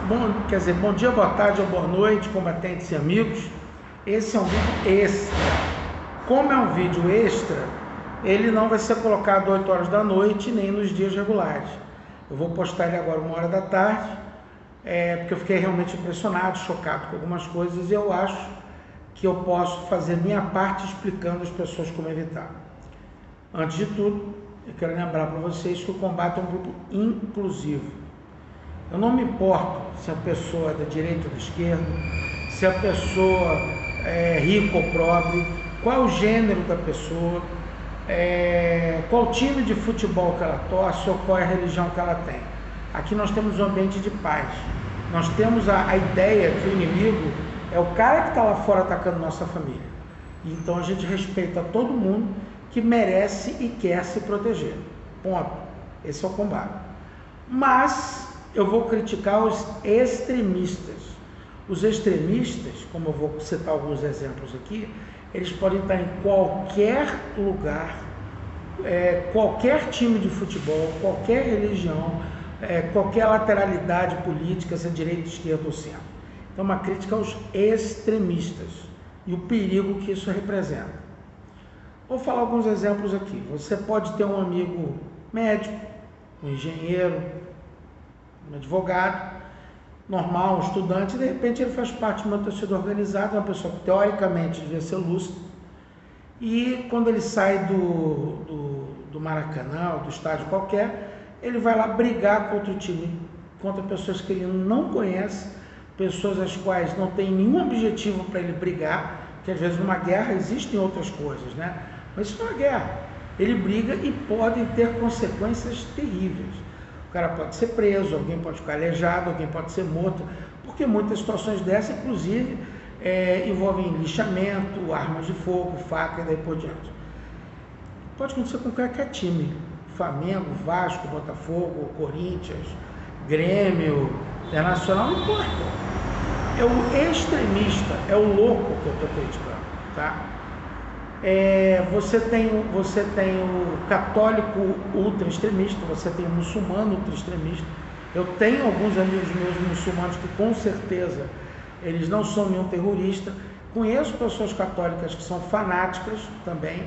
Bom dia, boa tarde ou boa noite, combatentes e amigos. Esse é um vídeo extra. Como é um vídeo extra, ele não vai ser colocado 8 horas da noite, nem nos dias regulares. Eu vou postar ele agora 1 hora da tarde, porque eu fiquei realmente impressionado, chocado com algumas coisas, e eu acho que eu posso fazer minha parte explicando às pessoas como evitar. Antes de tudo, eu quero lembrar para vocês que o combate é um grupo inclusivo. Eu não me importo se a pessoa é da direita ou da esquerda, se a pessoa é rica ou pobre, qual o gênero da pessoa, qual time de futebol que ela torce ou qual é a religião que ela tem. Aqui nós temos um ambiente de paz. Nós temos a ideia que o inimigo é o cara que está lá fora atacando nossa família. Então a gente respeita todo mundo que merece e quer se proteger. Ponto. Esse é o combate. Mas eu vou criticar os extremistas. Os extremistas, como eu vou citar alguns exemplos aqui, eles podem estar em qualquer lugar, qualquer time de futebol, qualquer religião, qualquer lateralidade política, se é direita, esquerda ou centro. Então, uma crítica aos extremistas e o perigo que isso representa. Vou falar alguns exemplos aqui. Você pode ter um amigo médico, um engenheiro, um advogado, normal, um estudante, e de repente ele faz parte de uma torcida organizada, uma pessoa que teoricamente devia ser lúcida, e quando ele sai do Maracanã, ou do estádio qualquer, ele vai lá brigar contra o time, contra pessoas que ele não conhece, pessoas as quais não tem nenhum objetivo para ele brigar, que às vezes numa guerra existem outras coisas, né? Mas isso não é guerra. Ele briga e pode ter consequências terríveis. O cara pode ser preso, alguém pode ficar aleijado, alguém pode ser morto, porque muitas situações dessas, inclusive, envolvem lixamento, armas de fogo, faca e daí por diante. Pode acontecer com qualquer time, Flamengo, Vasco, Botafogo, Corinthians, Grêmio, Internacional, não importa. É o extremista, é o louco que eu estou criticando, tá? Você tem o católico ultra extremista, você tem o muçulmano ultra extremista. Eu tenho alguns amigos meus muçulmanos que com certeza eles não são nenhum terrorista. Conheço pessoas católicas que são fanáticas também.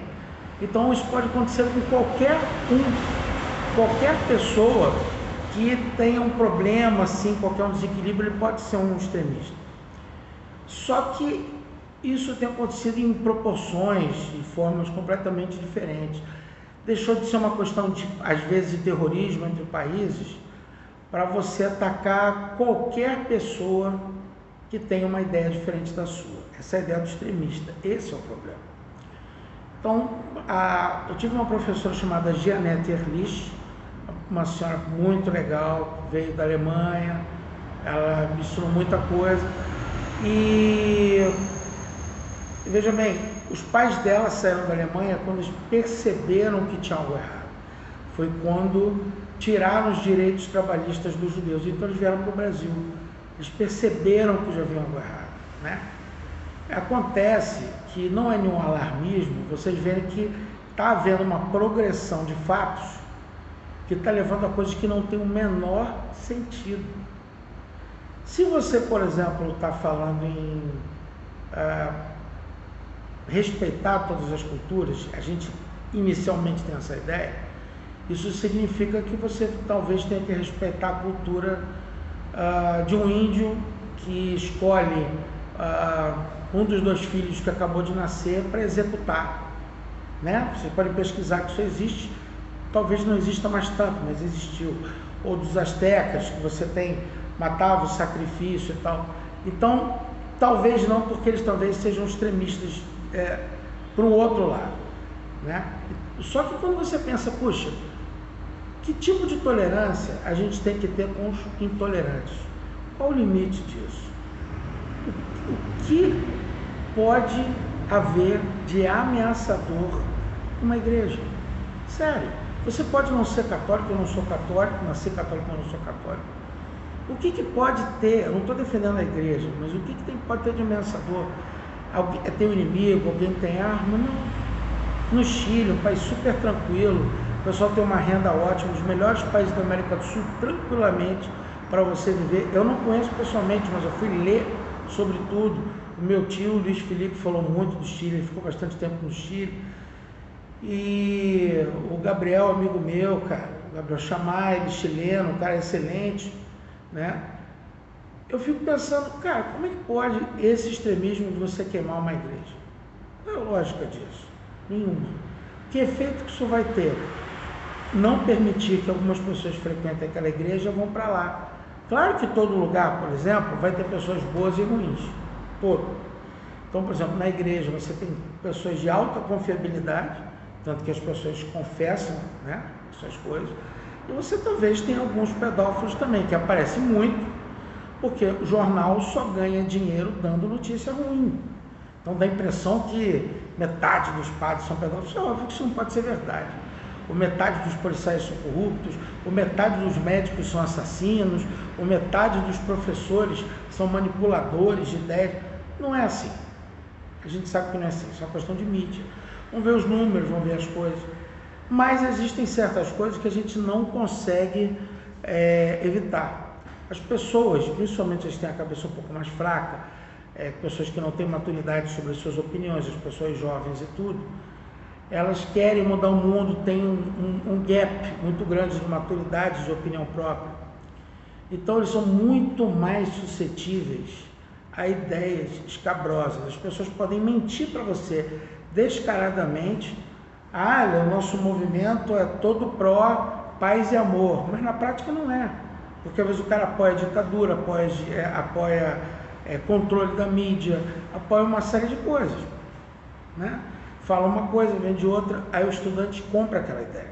Então isso pode acontecer com qualquer pessoa que tenha um problema, assim, qualquer um desequilíbrio, ele pode ser um extremista. Só que isso tem acontecido em proporções e formas completamente diferentes. Deixou de ser uma questão, às vezes, de terrorismo entre países, para você atacar qualquer pessoa que tenha uma ideia diferente da sua. Essa é a ideia do extremista. Esse é o problema. Então, eu tive uma professora chamada Jeanette Ehrlich, uma senhora muito legal, veio da Alemanha, ela me ensinou muita coisa. E veja bem, os pais dela saíram da Alemanha quando eles perceberam que tinha algo errado. Foi quando tiraram os direitos trabalhistas dos judeus. Então eles vieram para o Brasil. Eles perceberam que já havia algo errado, né? Acontece que não é nenhum alarmismo, vocês verem que está havendo uma progressão de fatos que está levando a coisas que não tem o menor sentido. Se você, por exemplo, está falando em respeitar todas as culturas, a gente inicialmente tem essa ideia, isso significa que você talvez tenha que respeitar a cultura de um índio que escolhe um dos 2 filhos que acabou de nascer para executar, né? Você pode pesquisar que isso existe, talvez não exista mais tanto, mas existiu. Ou dos astecas, que você matava o sacrifício e tal. Então, talvez não, porque eles talvez sejam extremistas para o outro lado, né? Só que quando você pensa, puxa, que tipo de tolerância a gente tem que ter com os intolerantes? Qual o limite disso? O que pode haver de ameaçador numa igreja? Sério, você pode não ser católico, eu não sou católico, nascer católico, eu não sou católico. O que pode ter, eu não estou defendendo a igreja, mas o que pode ter de ameaçador? É ter um inimigo, alguém tem arma? Não. No Chile, um país super tranquilo, o pessoal tem uma renda ótima, os melhores países da América do Sul, tranquilamente, para você viver. Eu não conheço pessoalmente, mas eu fui ler sobre tudo. O meu tio, Luiz Felipe, falou muito do Chile, ele ficou bastante tempo no Chile. E o Gabriel, amigo meu, cara, o Gabriel Chamay, chileno, um cara excelente, né? Eu fico pensando, cara, como é que pode esse extremismo de você queimar uma igreja? Qual é a lógica disso? Nenhuma. Que efeito que isso vai ter? Não permitir que algumas pessoas frequentem aquela igreja vão para lá. Claro que todo lugar, por exemplo, vai ter pessoas boas e ruins. Todo. Então, por exemplo, na igreja você tem pessoas de alta confiabilidade, tanto que as pessoas confessam, né, essas coisas. E você talvez tenha alguns pedófilos também, que aparecem muito, porque o jornal só ganha dinheiro dando notícia ruim. Então dá a impressão que metade dos padres são pedófilos. É óbvio que isso não pode ser verdade. Ou metade dos policiais são corruptos, ou metade dos médicos são assassinos, ou metade dos professores são manipuladores de ideias. Não é assim. A gente sabe que não é assim, isso é uma questão de mídia. Vamos ver os números, vamos ver as coisas. Mas existem certas coisas que a gente não consegue evitar. As pessoas, principalmente as que têm a cabeça um pouco mais fraca, pessoas que não têm maturidade sobre as suas opiniões, as pessoas jovens e tudo, elas querem mudar o mundo, tem um gap muito grande de maturidade, de opinião própria. Então eles são muito mais suscetíveis a ideias escabrosas. As pessoas podem mentir para você descaradamente. O nosso movimento é todo pró paz e amor, mas na prática não é, porque às vezes o cara apoia a ditadura, apoia controle da mídia, apoia uma série de coisas, né? Fala uma coisa, vende outra, aí o estudante compra aquela ideia.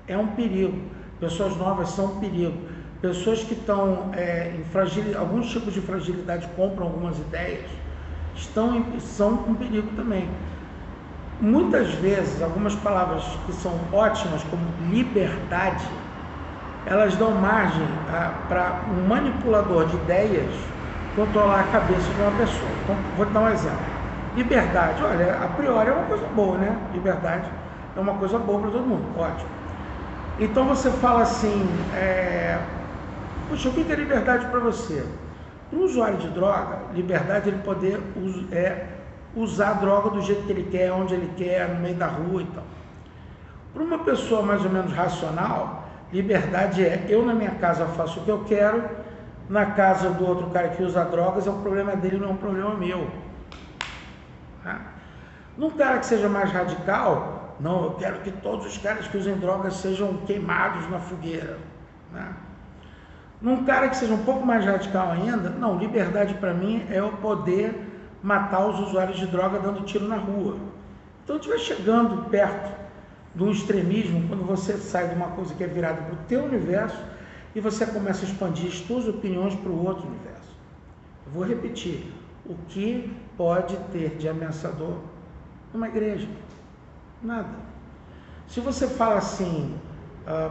É um perigo. Pessoas novas são um perigo. Pessoas que estão em alguns tipos de fragilidade compram algumas ideias, são um perigo também. Muitas vezes, algumas palavras que são ótimas, como liberdade, elas dão margem para um manipulador de ideias controlar a cabeça de uma pessoa. Então, vou te dar um exemplo. Liberdade, olha, a priori é uma coisa boa, né? Liberdade é uma coisa boa para todo mundo, ótimo. Então você fala assim, puxa, o que é liberdade para você? Para um usuário de droga, liberdade é ele poder usar a droga do jeito que ele quer, onde ele quer, no meio da rua e tal. Para uma pessoa mais ou menos racional, liberdade é eu na minha casa faço o que eu quero, na casa do outro cara que usa drogas é um problema dele, não é um problema meu. Num cara que seja mais radical, não, eu quero que todos os caras que usem drogas sejam queimados na fogueira, né? Num cara que seja um pouco mais radical ainda, não, liberdade para mim é eu poder matar os usuários de droga dando tiro na rua. Então, estiver chegando perto do extremismo, quando você sai de uma coisa que é virada para o teu universo e você começa a expandir as suas opiniões para o outro universo. Eu vou repetir, o que pode ter de ameaçador numa igreja? Nada. Se você fala assim,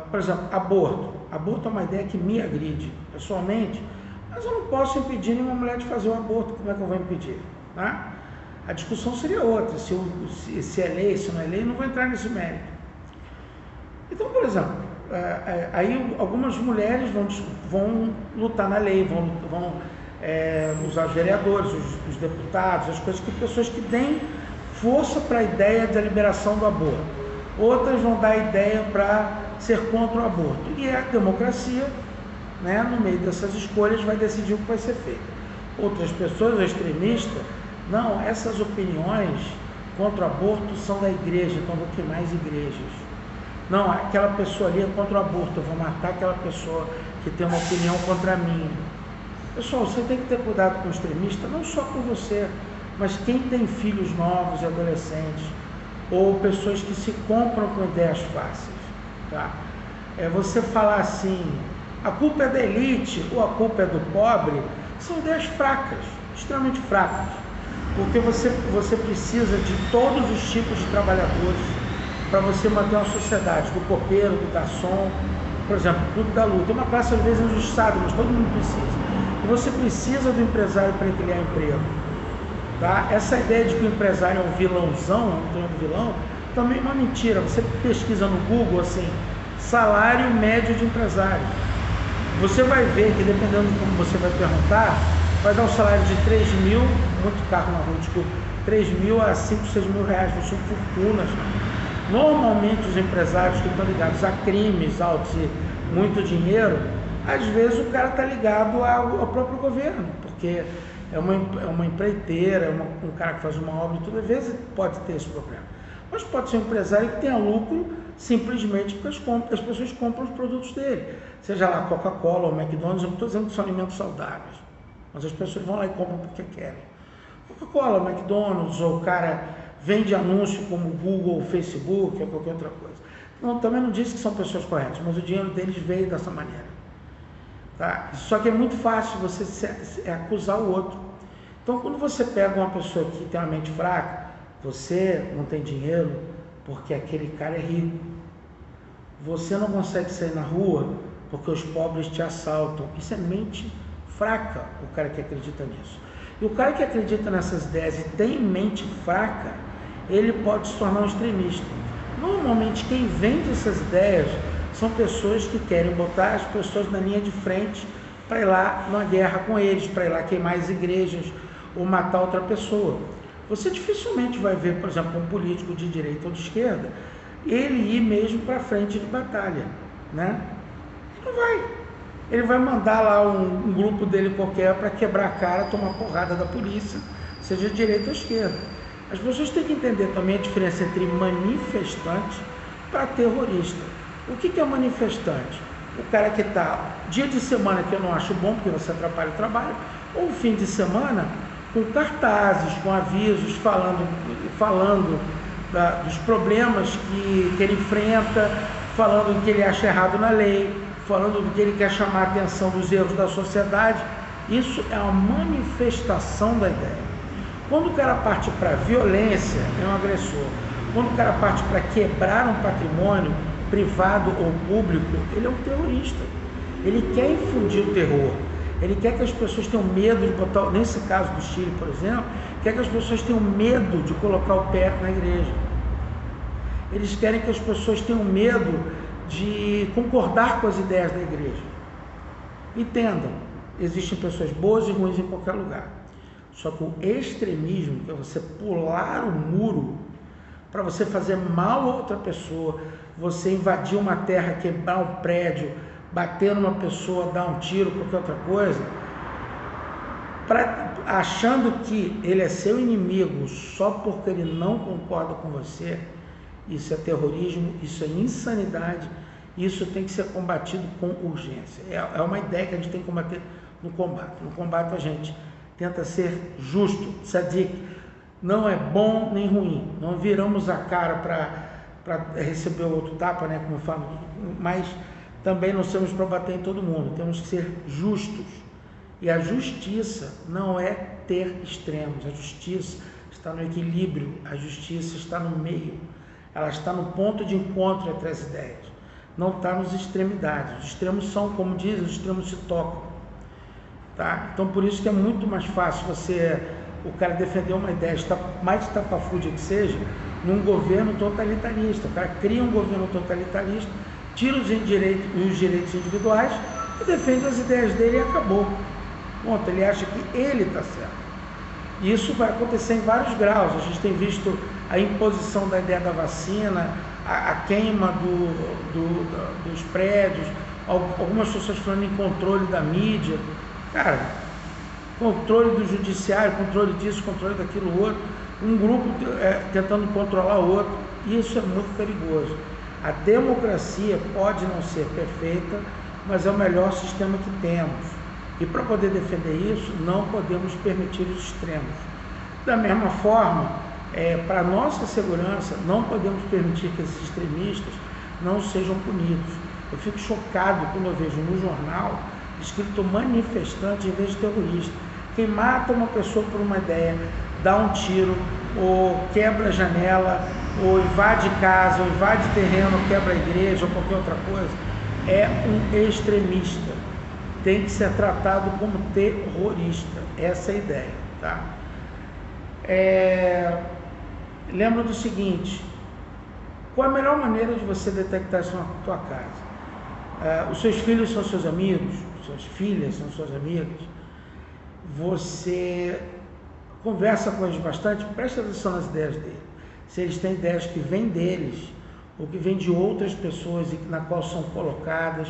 por exemplo, aborto é uma ideia que me agride pessoalmente, mas eu não posso impedir nenhuma mulher de fazer o aborto. Como é que eu vou impedir? Né? A discussão seria outra, se é lei, se não é lei, não vou entrar nesse mérito. Então, por exemplo, aí algumas mulheres vão lutar na lei, vão usar os vereadores, os deputados, as coisas, que pessoas que deem força para a ideia da liberação do aborto. Outras vão dar a ideia para ser contra o aborto. E a democracia, né, no meio dessas escolhas, vai decidir o que vai ser feito. Outras pessoas, extremistas, não, essas opiniões contra o aborto são da igreja, então vou queimar as igrejas. Não, aquela pessoa ali é contra o aborto, eu vou matar aquela pessoa que tem uma opinião contra mim. Pessoal, você tem que ter cuidado com o extremista, não só com você, mas quem tem filhos novos e adolescentes, ou pessoas que se compram com ideias fáceis. Tá? Você falar assim, a culpa é da elite ou a culpa é do pobre, são ideias fracas, extremamente fracas, porque você precisa de todos os tipos de trabalhadores para você manter uma sociedade, do copeiro, do garçom, por exemplo, o Clube da Luta, é uma classe às vezes injustiçada, mas todo mundo precisa. E você precisa do empresário para criar emprego. Tá? Essa ideia de que o empresário é um vilãozão, um vilão, também é uma mentira. Você pesquisa no Google assim, salário médio de empresário. você vai ver que, dependendo de como você vai perguntar, vai dar um salário de 3 mil, muito carro na rua, desculpa, 3 mil a 5, 6 mil reais, são fortunas. Normalmente os empresários que estão ligados a crimes altos e muito dinheiro, às vezes o cara está ligado ao próprio governo, porque é uma empreiteira, um cara que faz uma obra e tudo, às vezes pode ter esse problema. Mas pode ser um empresário que tenha lucro simplesmente porque as pessoas compram os produtos dele. Seja lá Coca-Cola ou McDonald's, eu não estou dizendo que são alimentos saudáveis, mas as pessoas vão lá e compram porque querem. Coca-Cola, McDonald's, ou o cara vende anúncio como Google, Facebook ou qualquer outra coisa. Não, também não disse que são pessoas corretas, mas o dinheiro deles veio dessa maneira. Tá? Só que é muito fácil você acusar o outro. Então, quando você pega uma pessoa que tem uma mente fraca, você não tem dinheiro porque aquele cara é rico. Você não consegue sair na rua porque os pobres te assaltam. Isso é mente fraca, o cara que acredita nisso. E o cara que acredita nessas ideias e tem mente fraca, ele pode se tornar um extremista. Normalmente quem vende essas ideias são pessoas que querem botar as pessoas na linha de frente para ir lá numa guerra com eles, para ir lá queimar as igrejas ou matar outra pessoa. Você dificilmente vai ver, por exemplo, um político de direita ou de esquerda, ele ir mesmo para frente de batalha, né? Não vai. Ele vai mandar lá um grupo dele qualquer para quebrar a cara, tomar porrada da polícia, seja de direita ou esquerda. As pessoas têm que entender também a diferença entre manifestante para terrorista. O que é manifestante? O cara que está dia de semana, que eu não acho bom, porque você atrapalha o trabalho, ou fim de semana, com cartazes, com avisos, falando dos problemas que ele enfrenta, falando do que ele acha errado na lei, falando do que ele quer chamar a atenção dos erros da sociedade. Isso é uma manifestação da ideia. Quando o cara parte para violência, é um agressor. Quando o cara parte para quebrar um patrimônio privado ou público, ele é um terrorista. Ele quer infundir o terror. Ele quer que as pessoas tenham medo de botar, nesse caso do Chile, por exemplo, quer que as pessoas tenham medo de colocar o pé na igreja. Eles querem que as pessoas tenham medo de concordar com as ideias da igreja. Entendam, existem pessoas boas e ruins em qualquer lugar. Só que o extremismo, que é você pular o muro para você fazer mal a outra pessoa, você invadir uma terra, quebrar um prédio, bater numa pessoa, dar um tiro, qualquer outra coisa, achando que ele é seu inimigo só porque ele não concorda com você, isso é terrorismo, isso é insanidade, isso tem que ser combatido com urgência. É uma ideia que a gente tem que combater no combate. No combate a gente tenta ser justo, tzadik, não é bom nem ruim, não viramos a cara para receber o outro tapa, né, como eu falo, mas também não somos para bater em todo mundo, temos que ser justos. E a justiça não é ter extremos, a justiça está no equilíbrio, a justiça está no meio, ela está no ponto de encontro entre as ideias, não está nas extremidades. Os extremos são, como dizem, os extremos se tocam. Tá? Então por isso que é muito mais fácil o cara defender uma ideia, mais estapafúrdia que seja, num governo totalitarista. O cara cria um governo totalitarista, tira os direitos individuais e defende as ideias dele e acabou. Ponto. Ele acha que ele está certo. E isso vai acontecer em vários graus. A gente tem visto a imposição da ideia da vacina, a queima dos prédios, algumas pessoas falando em controle da mídia. Cara, controle do judiciário, controle disso, controle daquilo outro, um grupo tentando controlar o outro, e isso é muito perigoso. A democracia pode não ser perfeita, mas é o melhor sistema que temos. E para poder defender isso, não podemos permitir os extremos. Da mesma forma, para a nossa segurança, não podemos permitir que esses extremistas não sejam punidos. Eu fico chocado quando eu vejo no jornal escrito manifestante em vez de terrorista. Quem mata uma pessoa por uma ideia, dá um tiro, ou quebra a janela, ou invade casa, ou invade terreno, quebra a igreja, ou qualquer outra coisa, é um extremista. Tem que ser tratado como terrorista. Essa é a ideia, tá? Lembra do seguinte: qual é a melhor maneira de você detectar isso na tua casa? Os seus filhos são seus amigos, suas filhas são suas amigas. Você conversa com eles bastante, presta atenção nas ideias deles. Se eles têm ideias que vêm deles, ou que vêm de outras pessoas e na qual são colocadas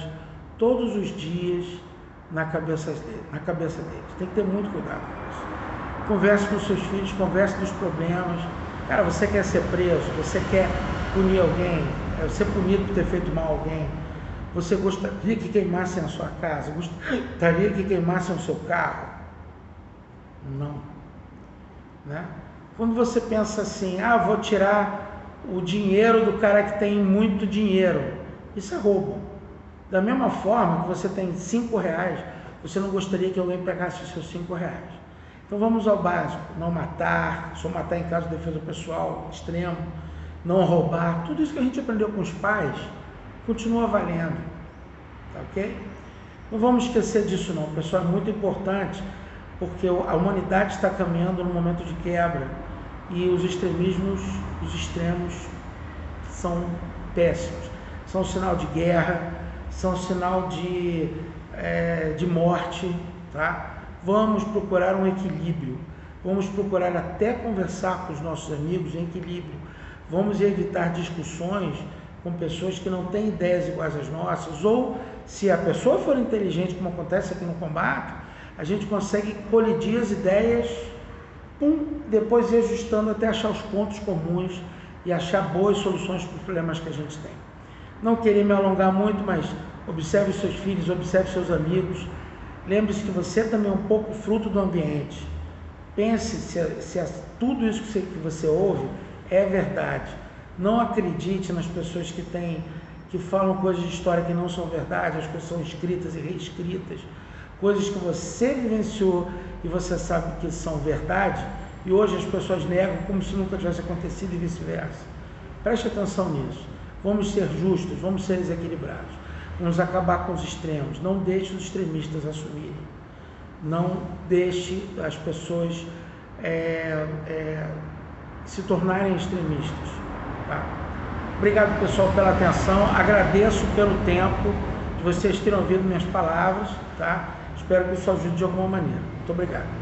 todos os dias na cabeça deles. Tem que ter muito cuidado com isso. Converse com seus filhos, converse dos problemas. Cara, você quer ser preso, você quer punir alguém, ser punido por ter feito mal a alguém, você gostaria que queimassem a sua casa, gostaria que queimassem o seu carro? Não. Né? Quando você pensa assim, vou tirar o dinheiro do cara que tem muito dinheiro, isso é roubo. Da mesma forma que você tem R$5, você não gostaria que alguém pegasse os seus R$5. Então vamos ao básico: não matar, só matar em caso de defesa pessoal extremo, não roubar. Tudo isso que a gente aprendeu com os pais continua valendo, tá ok? Não vamos esquecer disso não, pessoal, é muito importante, porque a humanidade está caminhando num momento de quebra e os extremismos, os extremos são péssimos, são um sinal de guerra, são um sinal de morte, tá? Vamos procurar um equilíbrio, vamos procurar até conversar com os nossos amigos em equilíbrio, vamos evitar discussões com pessoas que não têm ideias iguais às nossas, ou se a pessoa for inteligente, como acontece aqui no combate, a gente consegue colidir as ideias, depois ir ajustando até achar os pontos comuns e achar boas soluções para os problemas que a gente tem. Não queria me alongar muito, mas observe seus filhos, observe seus amigos. Lembre-se que você também é um pouco fruto do ambiente. Pense se tudo isso que você ouve é verdade. Não acredite nas pessoas que falam coisas de história que não são verdade, as coisas são escritas e reescritas. Coisas que você vivenciou e você sabe que são verdade, e hoje as pessoas negam como se nunca tivesse acontecido e vice-versa. Preste atenção nisso. Vamos ser justos, vamos ser equilibrados. Vamos acabar com os extremos. Não deixe os extremistas assumirem. Não deixe as pessoas se tornarem extremistas. Tá? Obrigado, pessoal, pela atenção. Agradeço pelo tempo de vocês terem ouvido minhas palavras. Tá? Espero que isso ajude de alguma maneira. Muito obrigado.